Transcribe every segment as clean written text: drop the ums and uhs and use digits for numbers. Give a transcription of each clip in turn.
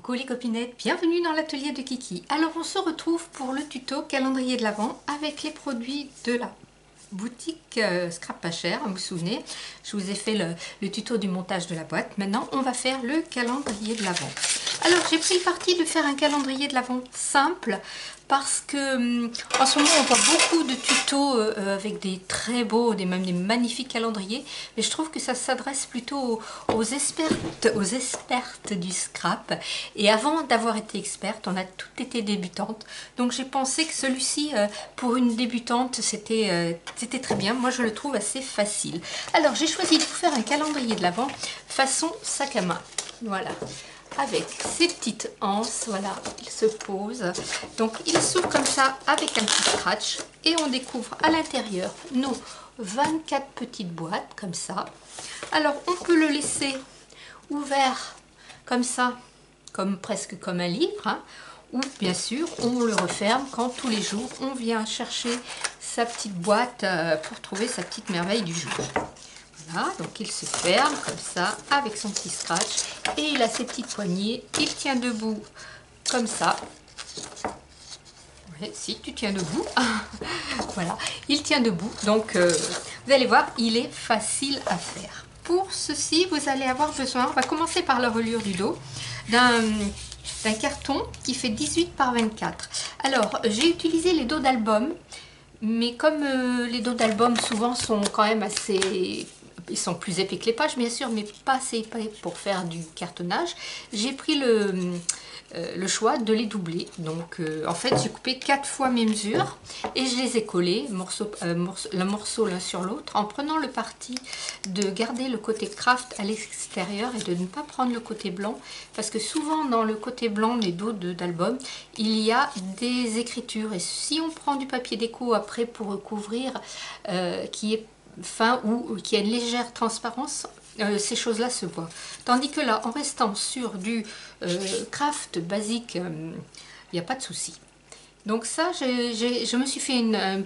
Coucou les copinettes, bienvenue dans l'atelier de Kiki. Alors on se retrouve pour le tuto calendrier de l'Avent avec les produits de la boutique Scrap Pas Cher. Vous vous souvenez, je vous ai fait le tuto du montage de la boîte. Maintenant on va faire le calendrier de l'Avent. Alors j'ai pris le parti de faire un calendrier de l'Avent simple parce que en ce moment on voit beaucoup de tutos avec des très beaux, même des magnifiques calendriers, mais je trouve que ça s'adresse plutôt aux expertes du scrap. Et avant d'avoir été experte, on a toutes été débutantes, donc j'ai pensé que celui-ci pour une débutante c'était très bien. Moi je le trouve assez facile. Alors j'ai choisi de vous faire un calendrier de l'Avent façon sac à main. Voilà, avec ses petites anses, voilà, il se pose. Donc il s'ouvre comme ça avec un petit scratch et on découvre à l'intérieur nos 24 petites boîtes comme ça. Alors on peut le laisser ouvert comme ça, presque comme un livre, hein, ou bien sûr on le referme quand tous les jours on vient chercher sa petite boîte pour trouver sa petite merveille du jour. Voilà, donc il se ferme comme ça avec son petit scratch et il a ses petites poignées. Il tient debout comme ça. Ouais, si tu tiens debout, voilà, il tient debout. Donc vous allez voir, il est facile à faire. Pour ceci, vous allez avoir besoin, on va commencer par la reliure du dos, d'un carton qui fait 18 par 24. Alors j'ai utilisé les dos d'album, mais comme les dos d'album souvent sont quand même assez... Ils sont plus épais que les pages, bien sûr, mais pas assez épais pour faire du cartonnage. J'ai pris le choix de les doubler. Donc, en fait, j'ai coupé 4 fois mes mesures et je les ai collés, le morceau l'un sur l'autre, en prenant le parti de garder le côté craft à l'extérieur et de ne pas prendre le côté blanc. Parce que souvent, dans le côté blanc des dos d'album, il y a des écritures. Et si on prend du papier déco après pour recouvrir, qui est fin ou qui a une légère transparence, ces choses-là se voient. Tandis que là, en restant sur du craft basique, il n'y a pas de souci. Donc ça, je me suis fait un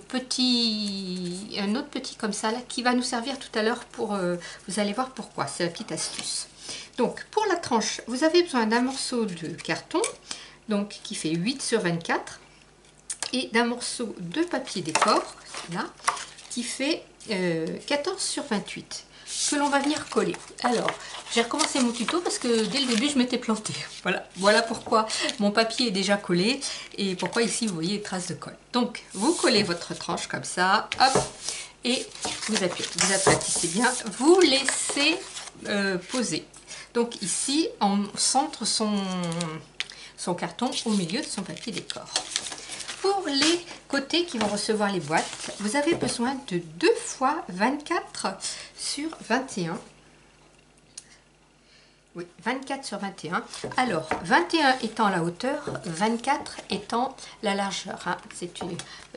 autre petit comme ça, là, qui va nous servir tout à l'heure pour... vous allez voir pourquoi, c'est la petite astuce. Donc, pour la tranche, vous avez besoin d'un morceau de carton, donc qui fait 8 sur 24, et d'un morceau de papier décor, là, qui fait 14 sur 28, que l'on va venir coller. Alors, j'ai recommencé mon tuto parce que dès le début, je m'étais plantée. Voilà pourquoi mon papier est déjà collé et pourquoi ici, vous voyez les traces de colle. Donc, vous collez votre tranche comme ça, hop, et vous aplatissez bien, vous laissez poser. Donc ici, on centre son carton au milieu de son papier décor. Pour les côtés qui vont recevoir les boîtes, vous avez besoin de 2 fois 24 sur 21. Oui, 24 sur 21. Alors, 21 étant la hauteur, 24 étant la largeur. Hein.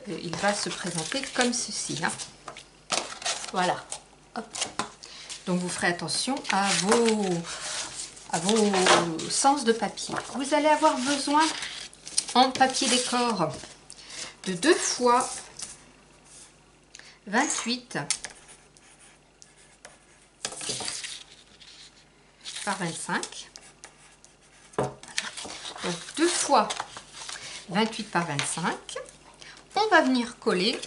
Il va se présenter comme ceci. Hein. Voilà. Hop. Donc, vous ferez attention à vos sens de papier. Vous allez avoir besoin en papier décor de 2 fois 28 par 25. Donc 2 fois 28 par 25. On va venir coller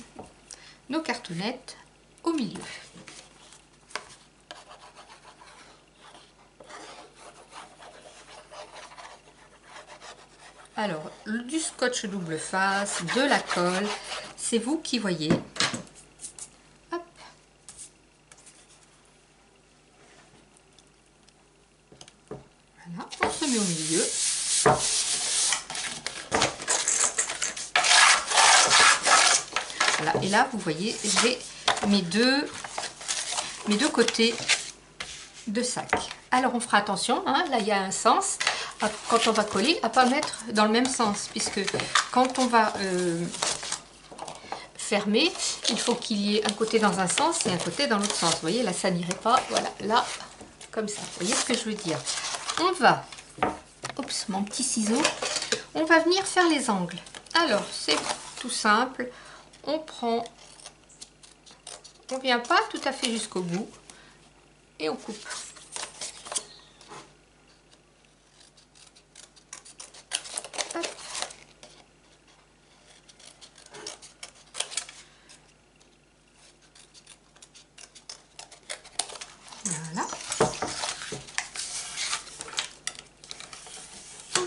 nos cartonnettes au milieu. Alors, du scotch double face, de la colle, c'est vous qui voyez. Hop. Voilà, on se met au milieu. Voilà, et là, vous voyez, j'ai mes deux côtés de sac. Alors, on fera attention, hein, là, il y a un sens. Quand on va coller, à ne pas mettre dans le même sens, puisque quand on va fermer, il faut qu'il y ait un côté dans un sens et un côté dans l'autre sens. Vous voyez, là, ça n'irait pas. Voilà, là, comme ça. Vous voyez ce que je veux dire? On va, oups, mon petit ciseau, on va venir faire les angles. Alors, c'est tout simple. On prend, on ne vient pas tout à fait jusqu'au bout et on coupe.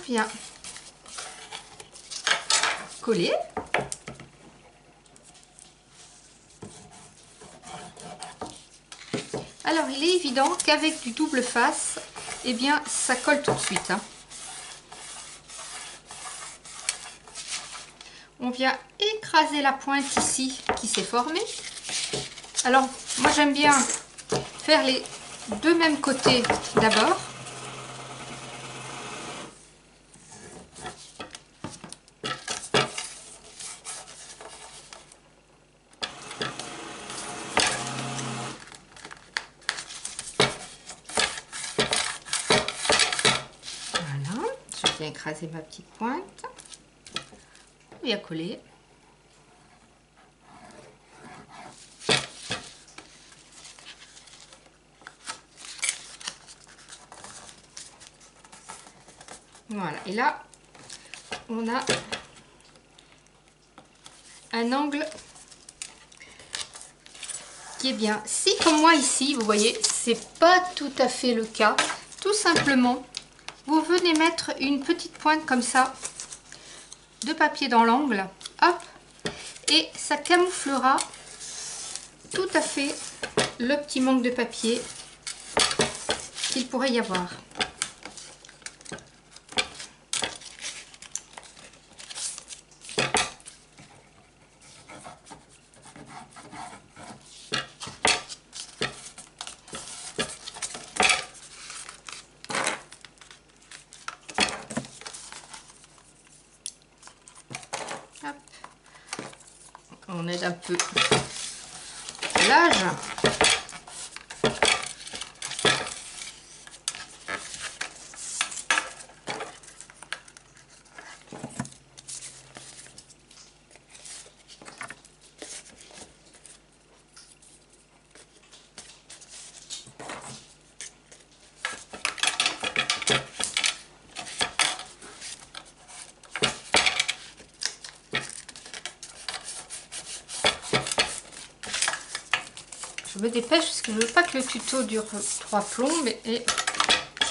vient coller. Alors il est évident qu'avec du double face, eh bien ça colle tout de suite, hein. On vient écraser la pointe ici qui s'est formée. Alors moi j'aime bien faire les deux mêmes côtés d'abord. Voilà, je viens écraser ma petite pointe. Bien coller. Voilà, et là on a un angle qui est bien. Si comme moi ici, vous voyez, c'est pas tout à fait le cas, tout simplement, vous venez mettre une petite pointe comme ça de papier dans l'angle, hop, et ça camouflera tout à fait le petit manque de papier qu'il pourrait y avoir. Hop. On aide un peu l'âge. Je me dépêche parce que je veux pas que le tuto dure 3 plombes et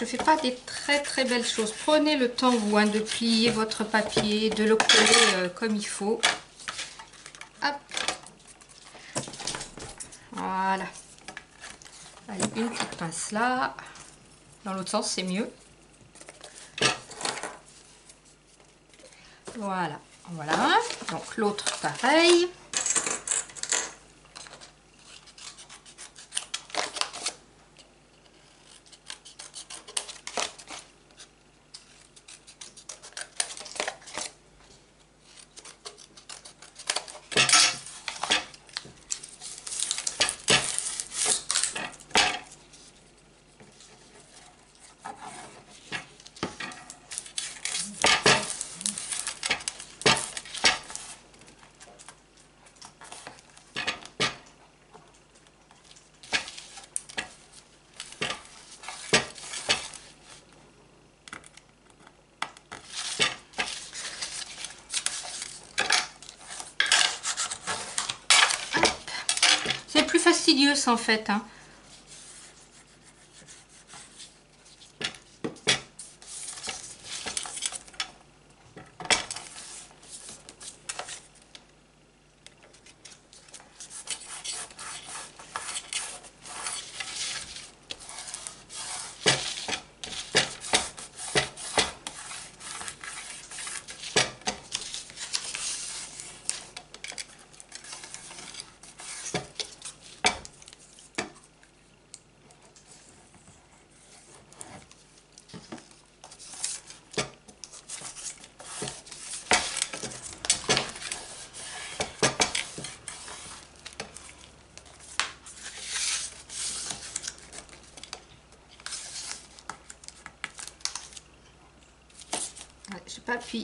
je fais pas des très belles choses. Prenez le temps vous, hein, de plier votre papier, de le coller comme il faut. Hop. Voilà. Allez, une petite pince là. Dans l'autre sens, c'est mieux. Voilà. Voilà. Donc l'autre pareil. C'est plus fastidieux ça en fait, hein.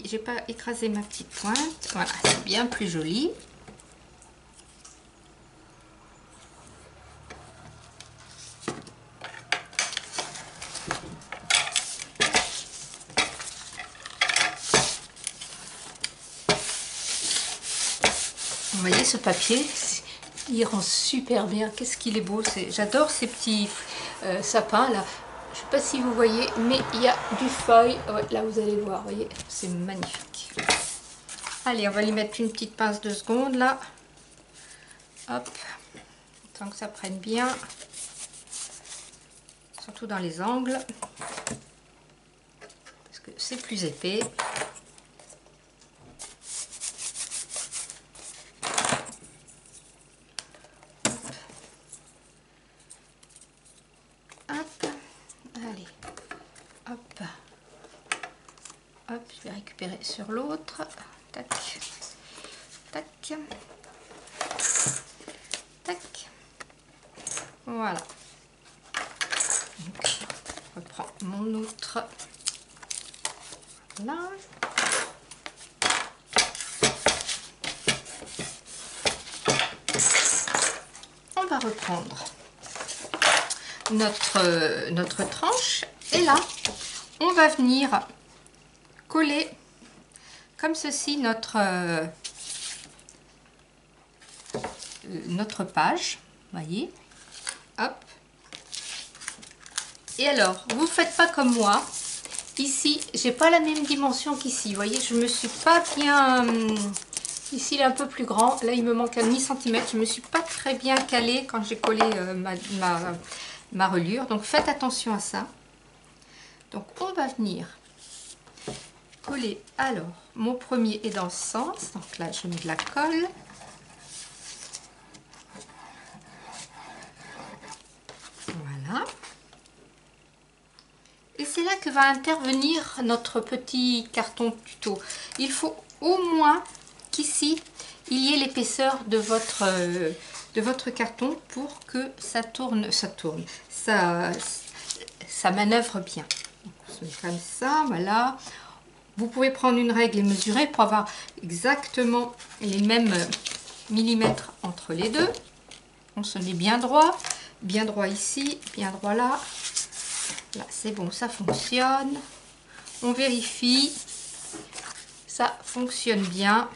J'ai pas écrasé ma petite pointe. Voilà, c'est bien plus joli. Vous voyez ce papier, il rend super bien. Qu'est-ce qu'il est beau. J'adore ces petits sapins là. sais pas si vous voyez, mais il y a du feuille. Ouais, là, vous allez voir, vous voyez, c'est magnifique. Allez, on va lui mettre une petite pince de seconde, là. Hop, tant que ça prenne bien. Surtout dans les angles. Parce que c'est plus épais. Allez, hop, hop, je vais récupérer sur l'autre, tac, tac, tac, voilà. Donc, je reprends mon autre, là. On va reprendre notre tranche et là on va venir coller comme ceci notre page, voyez, hop. Et alors vous faites pas comme moi, ici j'ai pas la même dimension qu'ici, vous voyez, je me suis pas bien, ici il est un peu plus grand, là il me manque un demi-centimètre, je me suis pas très bien calée quand j'ai collé ma reliure, donc faites attention à ça. Donc on va venir coller. Alors mon premier est dans ce sens, donc là je mets de la colle, voilà, et c'est là que va intervenir notre petit carton tuto. Il faut au moins qu'ici il y ait l'épaisseur de votre carton pour que ça manœuvre bien. Donc, on se met comme ça, voilà. Vous pouvez prendre une règle et mesurer pour avoir exactement les mêmes millimètres entre les deux. On se met bien droit ici, bien droit là. Là, c'est bon, ça fonctionne. On vérifie. Ça fonctionne bien.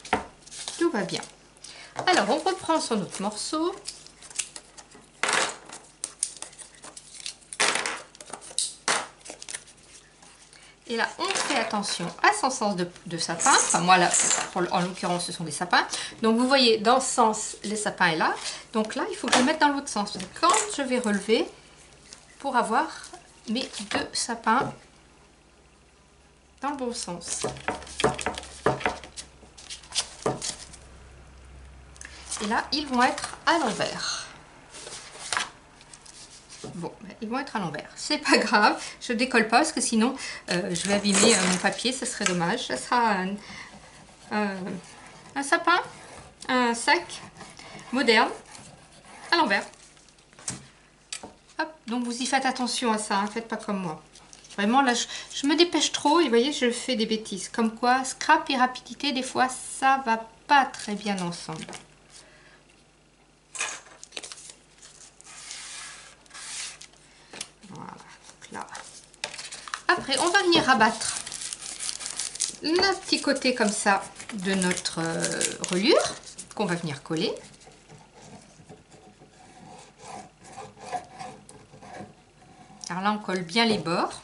Tout va bien. Alors, on reprend son autre morceau. Et là, on fait attention à son sens de sapin. Enfin, moi, là, en l'occurrence, ce sont des sapins. Donc, vous voyez, dans ce sens, les sapins est là. Donc là, il faut que je le mette dans l'autre sens. Donc, quand je vais relever, pour avoir mes deux sapins dans le bon sens. Et là, ils vont être à l'envers. Bon, ils vont être à l'envers. C'est pas grave, je décolle pas parce que sinon je vais abîmer mon papier, ce serait dommage. Ça sera un sapin, un sac moderne à l'envers. Hop, donc vous y faites attention à ça, hein, faites pas comme moi. Vraiment là, je me dépêche trop et vous voyez, je fais des bêtises. Comme quoi, scrap et rapidité, des fois, ça va pas très bien ensemble. Voilà, donc là. Après, on va venir abattre le petit côté comme ça de notre reliure qu'on va venir coller. Alors là, on colle bien les bords.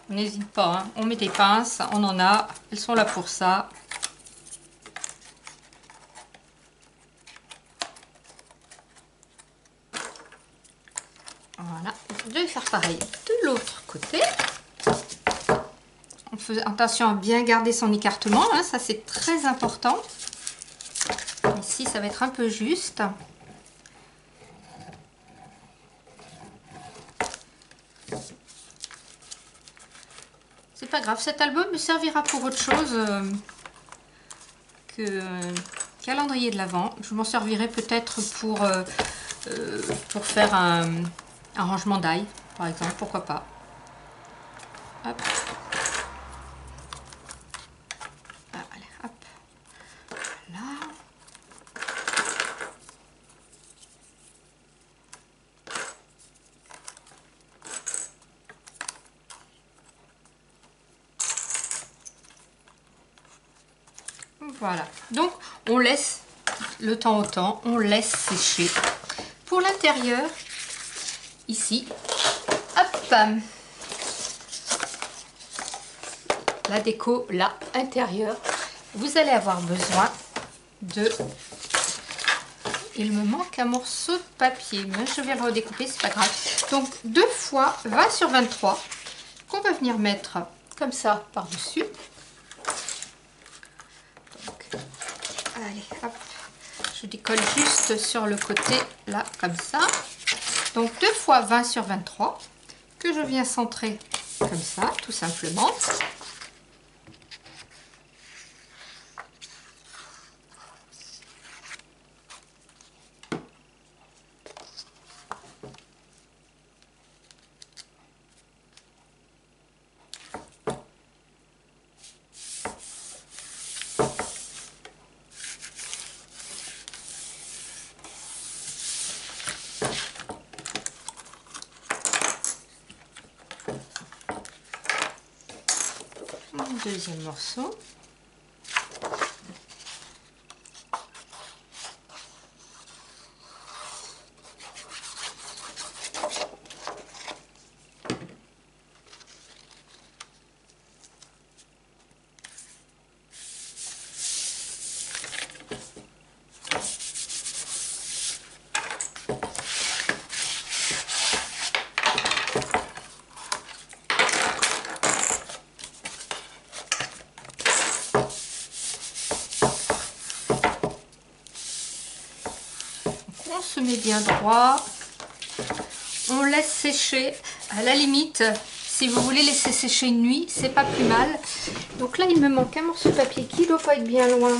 On n'hésite pas, hein. On met des pinces, on en a, elles sont là pour ça. Voilà, je vais faire pareil de l'autre côté. On fait attention à bien garder son écartement, hein, ça c'est très important. Ici, ça va être un peu juste. C'est pas grave, cet album me servira pour autre chose que calendrier de l'Avent. Je m'en servirai peut-être pour faire un rangement d'ail, par exemple, pourquoi pas. Hop. Voilà, donc on laisse le temps au temps, on laisse sécher. Pour l'intérieur, ici, hop, la déco là, intérieur, vous allez avoir besoin de... Il me manque un morceau de papier, mais je vais le redécouper, c'est pas grave. Donc 2 fois 20 sur 23 qu'on va venir mettre comme ça par-dessus. Allez, hop, je décolle juste sur le côté là, comme ça. Donc 2 fois 20 sur 23 que je viens centrer comme ça, tout simplement. Deuxième morceau. On se met bien droit, on laisse sécher. À la limite, si vous voulez laisser sécher une nuit, c'est pas plus mal. Donc là, il me manque un morceau de papier qui doit pas être bien loin.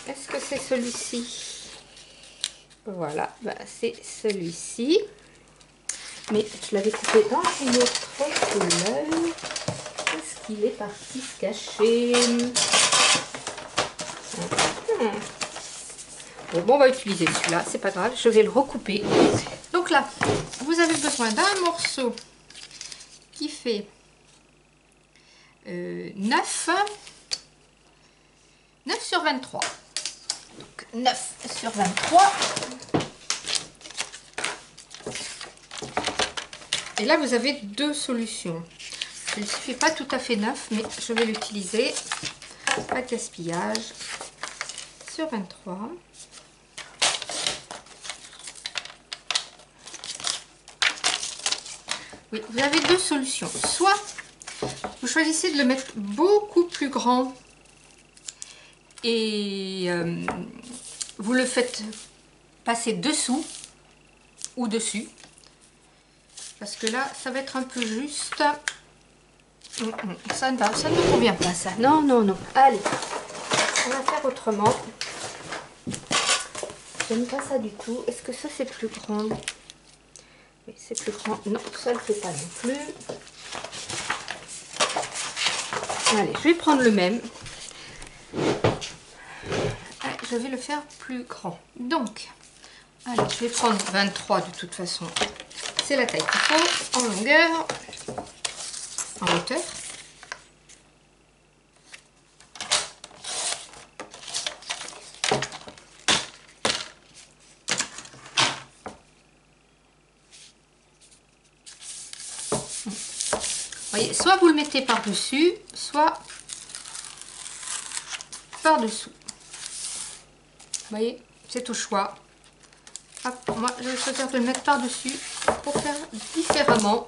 Est-ce que c'est celui-ci? Voilà, bah, c'est celui-ci. Mais je l'avais coupé dans une autre couleur. Est-ce qu'il est parti se cacher? Bon, on va utiliser celui-là, c'est pas grave, je vais le recouper. Donc là, vous avez besoin d'un morceau qui fait 9 sur 23. Donc 9 sur 23. Et là, vous avez 2 solutions. Il ne suffit pas tout à fait 9, mais je vais l'utiliser. Pas de gaspillage. Sur 23. Oui, vous avez 2 solutions. Soit vous choisissez de le mettre beaucoup plus grand et vous le faites passer dessous ou dessus. Parce que là, ça va être un peu juste. Ça ne me convient pas, ça. Non, non, non. Allez, on va faire autrement. J'aime pas ça du tout. Est-ce que ça, c'est plus grand? Oui, c'est plus grand. Non, ça ne le fait pas non plus. Allez, je vais prendre le même. Allez, je vais le faire plus grand. Donc, allez, je vais prendre 23 de toute façon. C'est la taille qu'il faut, en longueur, en hauteur. Voyez, soit vous le mettez par-dessus, soit par-dessous. Vous voyez, c'est au choix. Hop, moi, je vais choisir de le mettre par-dessus pour faire différemment.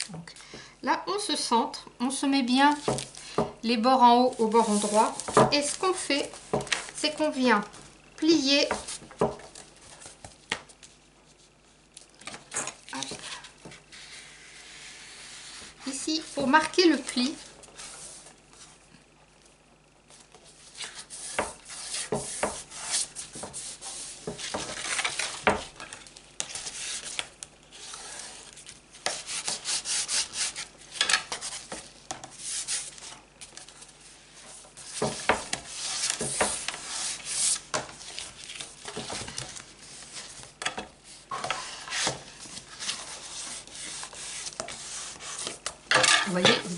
Donc, là, on se centre, on se met bien les bords en haut au bord endroit. Et ce qu'on fait, c'est qu'on vient plier ici pour marquer le pli.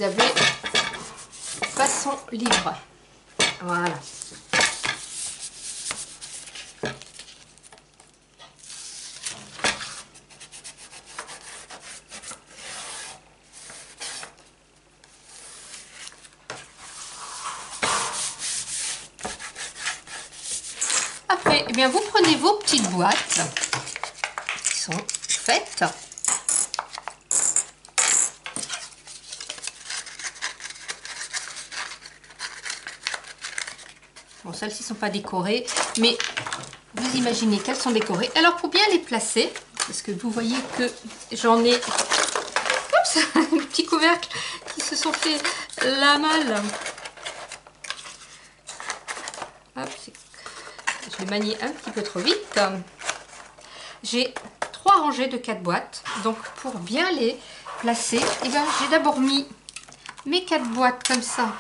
avez façon libre. Voilà. Après, eh bien, vous prenez vos petites boîtes qui sont faites. Bon, celles-ci ne sont pas décorées, mais vous imaginez qu'elles sont décorées. Alors, pour bien les placer, parce que vous voyez que j'en ai comme ça, des petits couvercles qui se sont fait la malle. Hop, je vais manier un petit peu trop vite. J'ai 3 rangées de 4 boîtes. Donc, pour bien les placer, eh ben, j'ai d'abord mis mes 4 boîtes comme ça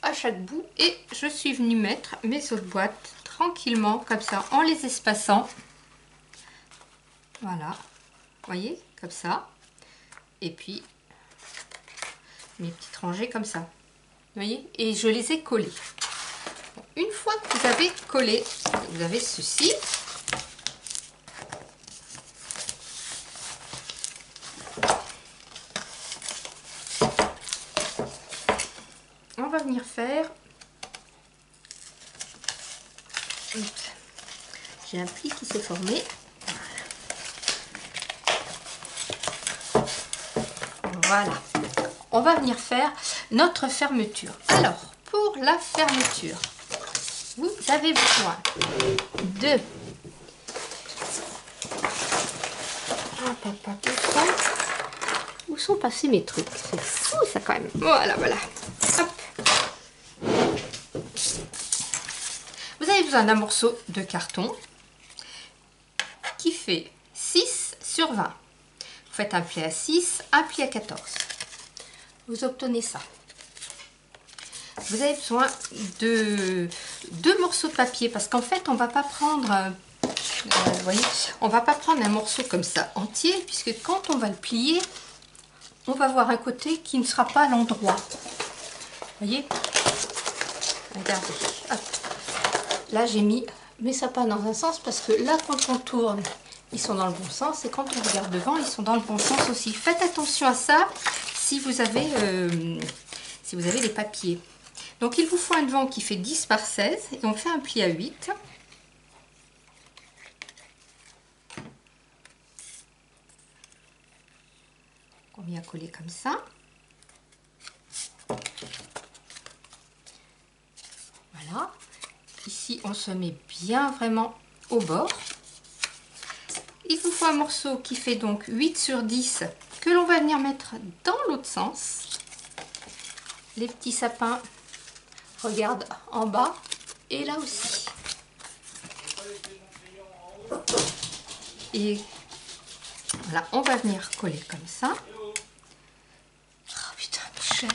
à chaque bout et je suis venue mettre mes autres boîtes tranquillement comme ça en les espaçant. Voilà, vous voyez, comme ça. Et puis mes petites rangées comme ça, vous voyez, et je les ai collées. Bon, une fois que vous avez collé, vous avez ceci. On va venir faire, j'ai un pli qui s'est formé, voilà, on va venir faire notre fermeture. Alors, pour la fermeture, vous avez besoin de où sont passés mes trucs, c'est fou ça quand même. Voilà, voilà. Hop. Vous avez besoin d'un morceau de carton qui fait 6 sur 20. Vous faites un pli à 6, un pli à 14. Vous obtenez ça. Vous avez besoin de 2 morceaux de papier parce qu'en fait on va pas prendre, vous voyez, on va pas prendre un morceau comme ça entier puisque quand on va le plier, on va avoir un côté qui ne sera pas à l'endroit. Vous voyez, regardez. Hop. Là j'ai mis mes sapins dans un sens parce que là quand on tourne ils sont dans le bon sens et quand on regarde devant ils sont dans le bon sens aussi. Faites attention à ça si vous avez des papiers. Donc il vous faut un devant qui fait 10 par 16 et on fait un pli à 8. On vient coller comme ça. Voilà. Ici, on se met bien vraiment au bord. Il vous faut un morceau qui fait donc 8 sur 10 que l'on va venir mettre dans l'autre sens. Les petits sapins, regarde en bas et là aussi. Et voilà, on va venir coller comme ça. Oh putain, Michel.